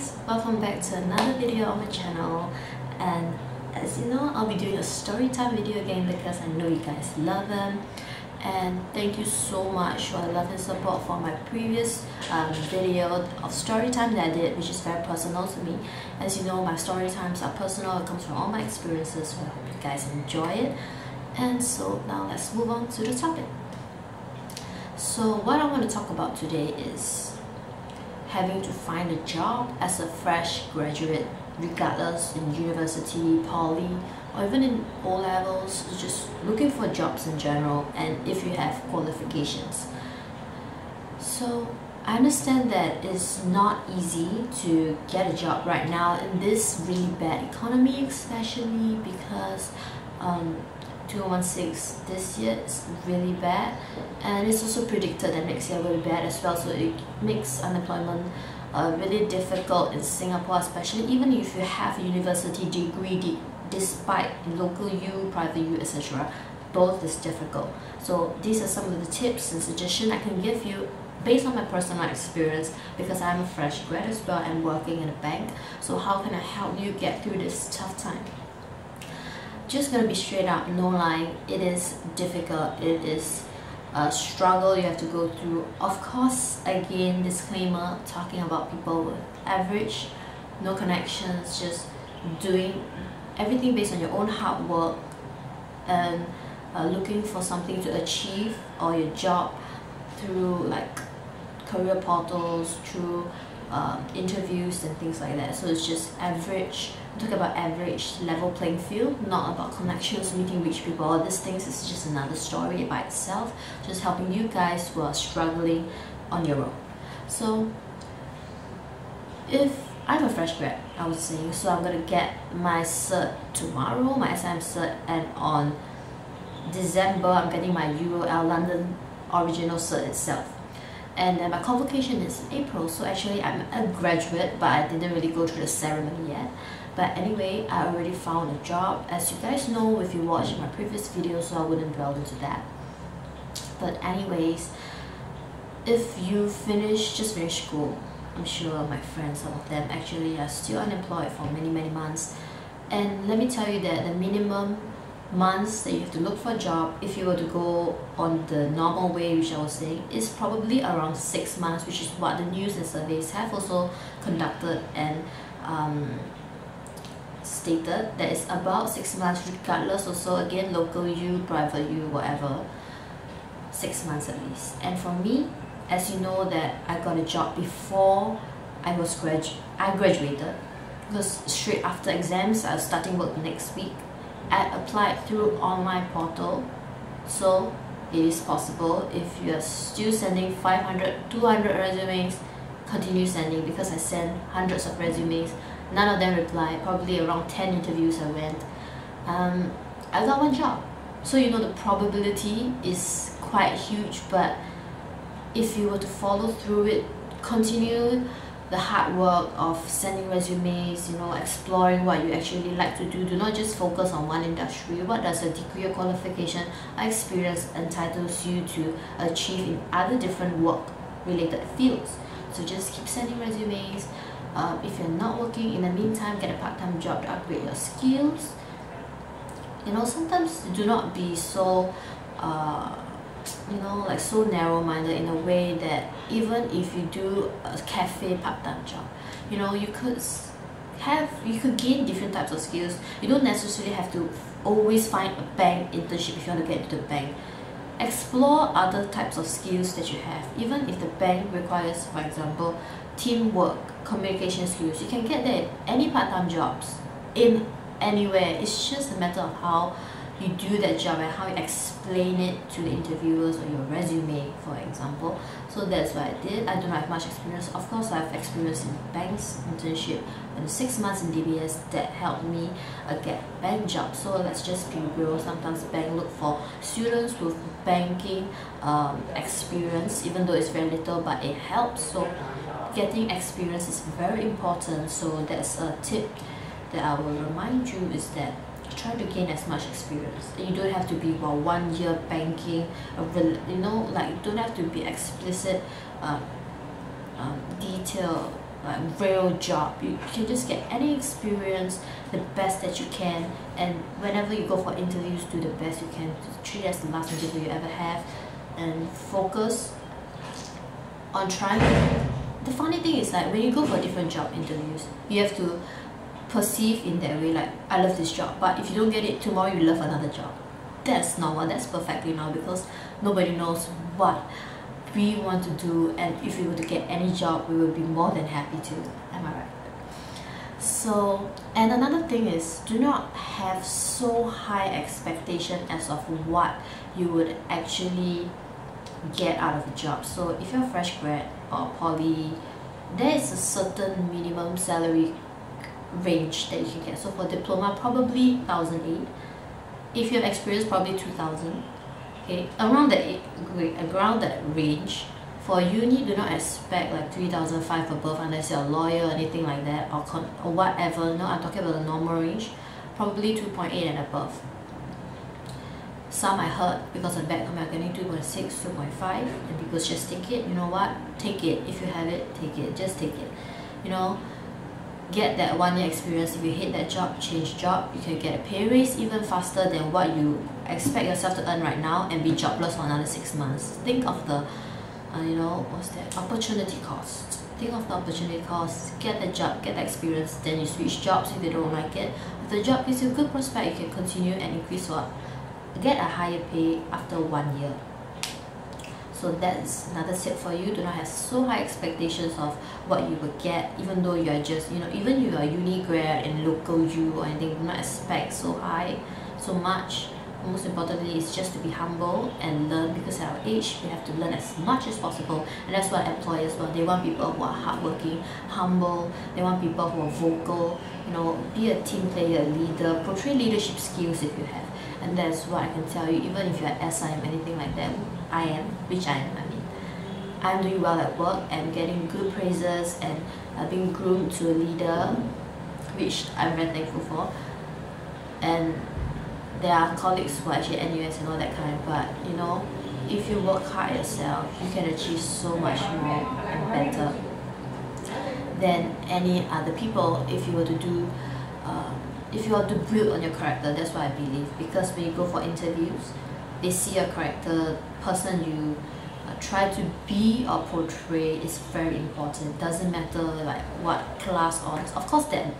guys, welcome back to another video on my channel. And as you know, I'll be doing a story time video again because I know you guys love them. And thank you so much for the love and support for my previous video of story time that I did, which is very personal to me. As you know, my story times are personal. It comes from all my experiences, so I hope you guys enjoy it. And so now let's move on to the topic. So what I want to talk about today is having to find a job as a fresh graduate, regardless in university, poly, or even in O-levels, just looking for jobs in general, and if you have qualifications. So I understand that it's not easy to get a job right now in this really bad economy, especially because 2016 this year is really bad, and it's also predicted that next year will be bad as well, so it makes unemployment really difficult in Singapore, especially even if you have a university degree, despite local U, private U, etc. Both is difficult. So these are some of the tips and suggestions I can give you based on my personal experience, because I'm a fresh grad as well and working in a bank. So how can I help you get through this tough time? Just gonna be straight up, no lying. It is difficult. It is a struggle you have to go through. Of course, again, disclaimer, talking about people with average, no connections, just doing everything based on your own hard work and looking for something to achieve or your job through like career portals, through interviews and things like that. So it's just average. I'm talking about average level playing field, not about connections, meeting rich people. All these things is just another story by itself, just helping you guys who are struggling on your own. So if I'm a fresh grad, I was saying, so I'm gonna get my cert tomorrow, my SM cert, and on December I'm getting my UOL London original cert itself. And then my convocation is in April, so actually I'm a graduate, but I didn't really go through the ceremony yet. But anyway, I already found a job, as you guys know if you watched my previous video, so I wouldn't dwell into that. But anyways, if you just finished school, I'm sure my friends, some of them actually are still unemployed for many months. And let me tell you that the minimum months that you have to look for a job, if you were to go on the normal way, which I was saying, is probably around 6 months, which is what the news and surveys have also conducted and stated that it's about 6 months, regardless. Also, again, local U, private U, whatever, 6 months at least. And for me, as you know, that I got a job before I graduated, because straight after exams I was starting work next week. I applied through online portal, so it is possible. If you are still sending 500, 200 resumes, continue sending, because I sent hundreds of resumes, none of them replied. Probably around 10 interviews I went. I got one job, so you know the probability is quite huge. But if you were to follow through it, continue the hard work of sending resumes, you know, exploring what you actually like to do. Do not just focus on one industry. What does a degree or qualification or experience entitles you to achieve in other different work related fields? So just keep sending resumes. If you're not working, in the meantime, get a part-time job to upgrade your skills. You know, sometimes do not be so you know, like so narrow-minded in a way that even if you do a cafe part-time job, you know, you could gain different types of skills. You don't necessarily have to always find a bank internship if you want to get into the bank. Explore other types of skills that you have. Even if the bank requires, for example, teamwork, communication skills, you can get that any part-time jobs in anywhere. It's just a matter of how you do that job and how you explain it to the interviewers or your resume, for example. So that's what I did. I don't have much experience. Of course, I have experience in banks, internship, and 6 months in DBS that helped me get bank jobs. So let's just be real. Sometimes bank look for students with banking experience, even though it's very little, but it helps. So getting experience is very important. So that's a tip that I will remind you, is that try to gain as much experience. You don't have to be 1 year banking, you know, like you don't have to be explicit, detailed like real job. You can just get any experience, the best that you can, and whenever you go for interviews, do the best you can. Treat it as the last interview you ever have, and focus on trying. The funny thing is, like, when you go for different job interviews, you have to perceive in that way, like, I love this job, but if you don't get it tomorrow, you love another job. That's normal, that's perfectly normal, because nobody knows what we want to do, and if we were to get any job, we would be more than happy to. Am I right? So, and another thing is, do not have so high expectation as of what you would actually get out of a job. So if you're a fresh grad or poly, there is a certain minimum salary range that you can get. So for diploma, probably 1,008. If you have experience, probably 2,000. Okay, around that range. For uni, do not expect like 3,005 above unless you're a lawyer or anything like that, or whatever. No, I'm talking about the normal range, probably 2.8 and above. Some I heard, because I'm back home, I'm getting 2.6, 2.5, and people just take it. You know what? Take it. If you have it, take it. Just take it. You know, get that 1 year experience. If you hate that job, change job. You can get a pay raise even faster than what you expect yourself to earn right now, and be jobless for another 6 months. Think of the you know, what's that? Opportunity cost. Think of the opportunity cost. Get the job, get the experience, then you switch jobs if you don't like it. If the job gives you a good prospect, you can continue and increase what? Get a higher pay after 1 year. So that's another tip for you. Do not have so high expectations of what you will get, even though you are just, you know, even you are uni grad in local U or anything, do not expect so high, so much. Most importantly is just to be humble and learn, because at our age we have to learn as much as possible, and that's what employers want. They want people who are hardworking, humble. They want people who are vocal, you know, be a team player, a leader, portray leadership skills if you have. And that's what I can tell you. Even if you're at SIM, anything like that, I am, which I am, I'm doing well at work and getting good praises, and being groomed to a leader, which I'm very thankful for. And there are colleagues who are actually NUS and all that kind, but you know, if you work hard yourself, you can achieve so much more and better than any other people if you were to do, if you are to build on your character. That's what I believe, because when you go for interviews, they see your character, person you try to be or portray is very important. It doesn't matter like what class honors. Of course, that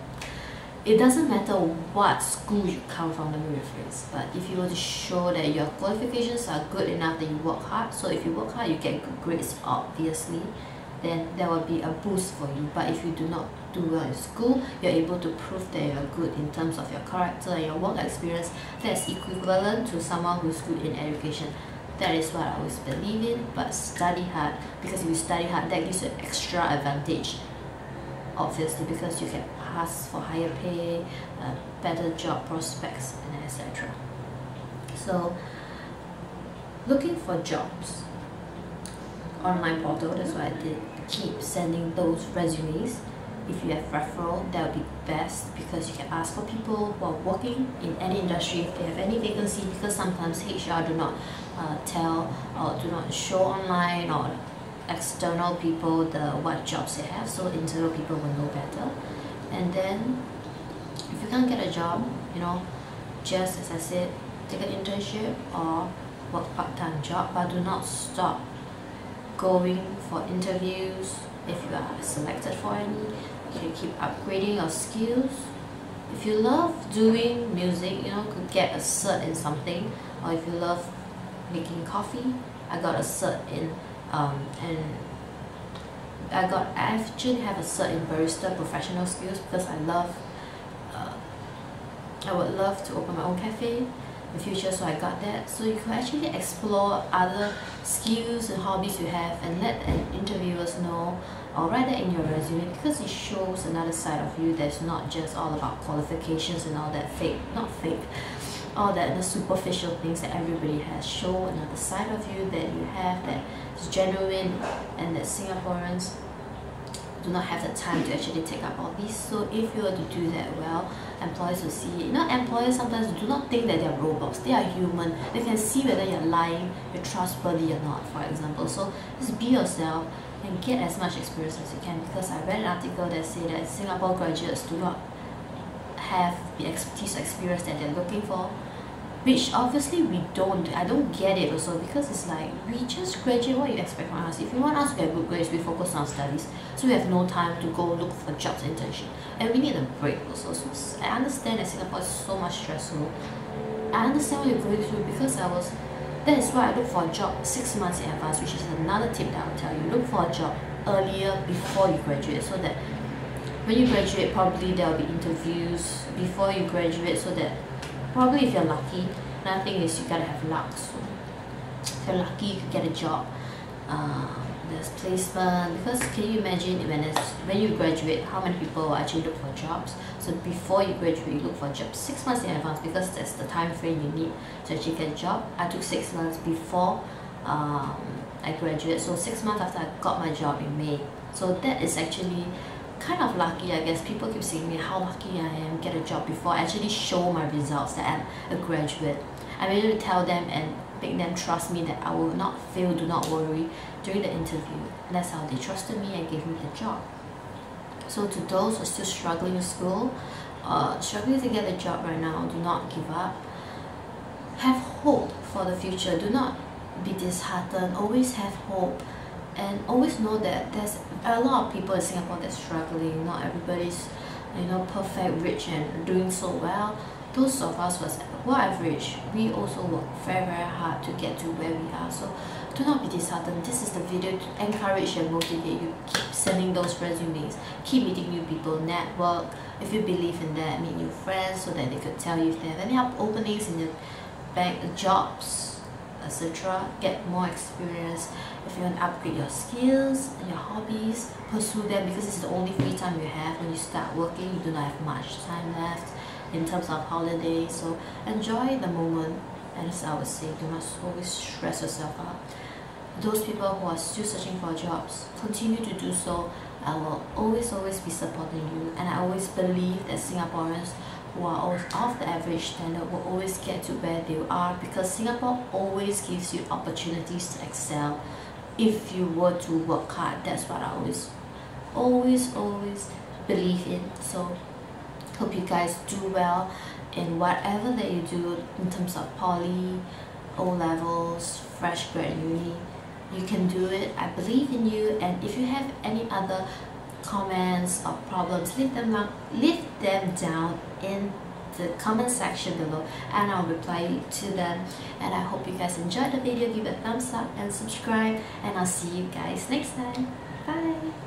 it doesn't matter what school you come from, let me rephrase, but if you were to show that your qualifications are good enough, that you work hard, so if you work hard you get good grades obviously, then there will be a boost for you. But if you do not do well in school, you're able to prove that you're good in terms of your character and your work experience. That's equivalent to someone who's good in education. That is what I always believe in. But study hard, because if you study hard, that gives you an extra advantage, obviously, because you can ask for higher pay, better job prospects, and etc. So, looking for jobs, online portal, that's what I did. Keep sending those resumes. If you have referral, that would be best, because you can ask for people who are working in any industry if they have any vacancy, because sometimes HR do not tell or do not show online or external people what jobs they have, so internal people will know better. And then if you can't get a job, you know, just as I said, take an internship or work part-time job, but do not stop going for interviews. If you are selected for any, you can keep upgrading your skills. If you love doing music, you know, could get a cert in something, or if you love making coffee, I got a cert in and I actually have a cert in barista professional skills, because I would love to open my own cafe in the future, so I got that. So you can actually explore other skills and hobbies you have, and let interviewers know, or write that in your resume, because it shows another side of you that's not just all about qualifications and all that all that the superficial things that everybody has. Show another side of you that you have, that is genuine, and that Singaporeans do not have the time to actually take up all these. So if you were to do that well, employers will see it. You know, employers sometimes do not think that they are robots. They are human. They can see whether you're lying, you're trustworthy or not, for example. So just be yourself and get as much experience as you can, because I read an article that said that Singapore graduates do not have the expertise or experience that they're looking for, which obviously we don't. I don't get it also, because it's like, we just graduate, what you expect from us? If you want us to get good grades, we focus on our studies, so we have no time to go look for jobs and internship, and we need a break also. So I understand that Singapore is so much stressful. I understand what you're going through, because that is why I look for a job 6 months in advance, which is another tip that I will tell you. Look for a job earlier before you graduate, so that when you graduate, probably there will be interviews before you graduate, so that probably if you're lucky, another thing is you gotta have luck. So if you're lucky, you could get a job. There's placement, because can you imagine when you graduate, how many people will actually look for jobs? So before you graduate, you look for jobs 6 months in advance, because that's the time frame you need to actually get a job. I took 6 months before I graduated, so 6 months after I got my job in May. So that is actually kind of lucky, I guess. People keep saying me how lucky I am, get a job before I actually show my results that I'm a graduate. I'm able to tell them and make them trust me that I will not fail, do not worry, during the interview. And that's how they trusted me and gave me the job. So to those who are still struggling with school, struggling to get a job right now, do not give up. Have hope for the future. Do not be disheartened. Always have hope. And always know that there's a lot of people in Singapore that's struggling. Not everybody's, perfect, rich and doing so well. Those of us who are average, we also work very, very hard to get to where we are. So do not be disheartened. This is the video to encourage and motivate you. Keep sending those resumes. Keep meeting new people. Network. If you believe in that, meet new friends so that they could tell you if they have any openings in the bank, jobs, etc. Get more experience. If you want to upgrade your skills and your hobbies, pursue them, because it's the only free time you have. When you start working, you do not have much time left in terms of holidays. So enjoy the moment, and as I would say, do not always stress yourself out. Those people who are still searching for jobs, continue to do so. I will always be supporting you, and I always believe that Singaporeans who are of the average standard will always get to where they are, because Singapore always gives you opportunities to excel if you were to work hard. That's what I always believe in. So hope you guys do well in whatever that you do in terms of poly, O-levels, fresh grad uni. You can do it. I believe in you. And if you have any other comments or problems, leave them down in the comment section below, and I'll reply to them. And I hope you guys enjoyed the video. Give it a thumbs up and subscribe, and I'll see you guys next time. Bye.